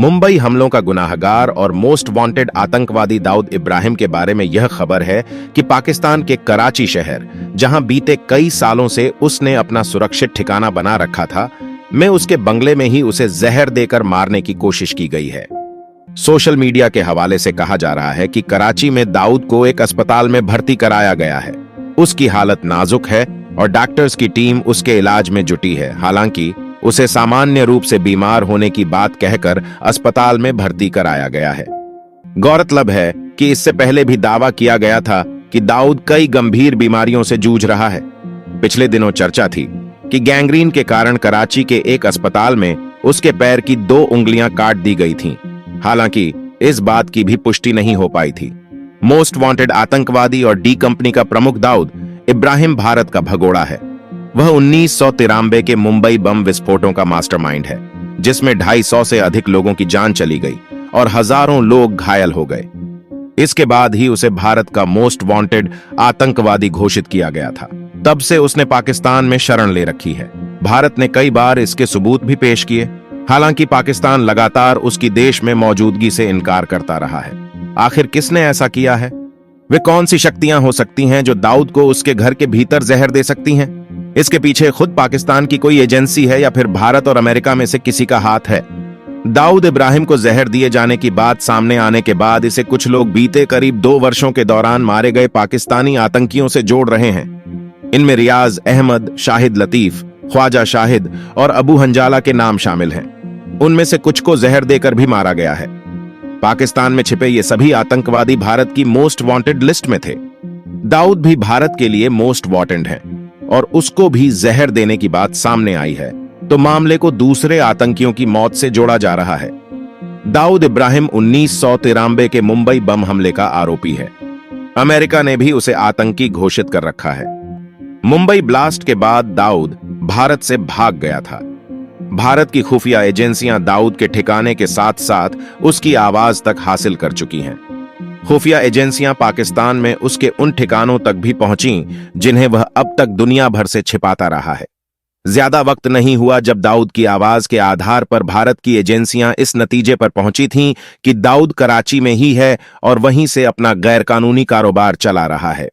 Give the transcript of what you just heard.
मुंबई हमलों का गुनाहगार और मोस्ट वांटेड आतंकवादी दाऊद इब्राहिम के बारे में यह खबर है कि पाकिस्तान के कराची शहर, जहां बीते कई सालों से उसने अपना सुरक्षित ठिकाना बना रखा था, में उसके बंगले में ही उसे जहर देकर मारने की कोशिश की गई है। सोशल मीडिया के हवाले से कहा जा रहा है कि कराची में दाऊद को एक अस्पताल में भर्ती कराया गया है। उसकी हालत नाजुक है और डॉक्टर्स की टीम उसके इलाज में जुटी है। हालांकि उसे सामान्य रूप से बीमार होने की बात कहकर अस्पताल में भर्ती कराया गया है। गौरतलब है कि इससे पहले भी दावा किया गया था कि दाऊद कई गंभीर बीमारियों से जूझ रहा है। पिछले दिनों चर्चा थी कि गैंग्रीन के कारण कराची के एक अस्पताल में उसके पैर की 2 उंगलियां काट दी गई थीं। हालांकि इस बात की भी पुष्टि नहीं हो पाई थी। मोस्ट वांटेड आतंकवादी और डी कंपनी का प्रमुख दाऊद इब्राहिम भारत का भगोड़ा है। वह 1993 के मुंबई बम विस्फोटों का मास्टरमाइंड है, जिसमें 250 से अधिक लोगों की जान चली गई और हजारों लोग घायल हो गए। इसके बाद ही उसे भारत का मोस्ट वांटेड आतंकवादी घोषित किया गया था। तब से उसने पाकिस्तान में शरण ले रखी है। भारत ने कई बार इसके सबूत भी पेश किए। हालांकि पाकिस्तान लगातार उसकी देश में मौजूदगी से इनकार करता रहा है। आखिर किसने ऐसा किया है? वे कौन सी शक्तियां हो सकती हैं जो दाऊद को उसके घर के भीतर जहर दे सकती हैं? इसके पीछे खुद पाकिस्तान की कोई एजेंसी है या फिर भारत और अमेरिका में से किसी का हाथ है? दाऊद इब्राहिम को जहर दिए जाने की बात सामने आने के बाद इसे कुछ लोग बीते करीब 2 वर्षों के दौरान मारे गए पाकिस्तानी आतंकियों से जोड़ रहे हैं। इनमें रियाज अहमद, शाहिद लतीफ, ख्वाजा शाहिद और अबू हंजाला के नाम शामिल हैं। उनमें से कुछ को जहर देकर भी मारा गया है। पाकिस्तान में छिपे ये सभी आतंकवादी भारत की मोस्ट वांटेड लिस्ट में थे। दाऊद भी भारत के लिए मोस्ट वांटेड है और उसको भी जहर देने की बात सामने आई है, तो मामले को दूसरे आतंकियों की मौत से जोड़ा जा रहा है। दाऊद इब्राहिम 1993 के मुंबई बम हमले का आरोपी है। अमेरिका ने भी उसे आतंकी घोषित कर रखा है। मुंबई ब्लास्ट के बाद दाऊद भारत से भाग गया था। भारत की खुफिया एजेंसियां दाऊद के ठिकाने के साथ साथ उसकी आवाज तक हासिल कर चुकी हैं। खुफिया एजेंसियां पाकिस्तान में उसके उन ठिकानों तक भी पहुंची जिन्हें वह अब तक दुनिया भर से छिपाता रहा है। ज्यादा वक्त नहीं हुआ जब दाऊद की आवाज के आधार पर भारत की एजेंसियां इस नतीजे पर पहुंची थीं कि दाऊद कराची में ही है और वहीं से अपना गैरकानूनी कारोबार चला रहा है।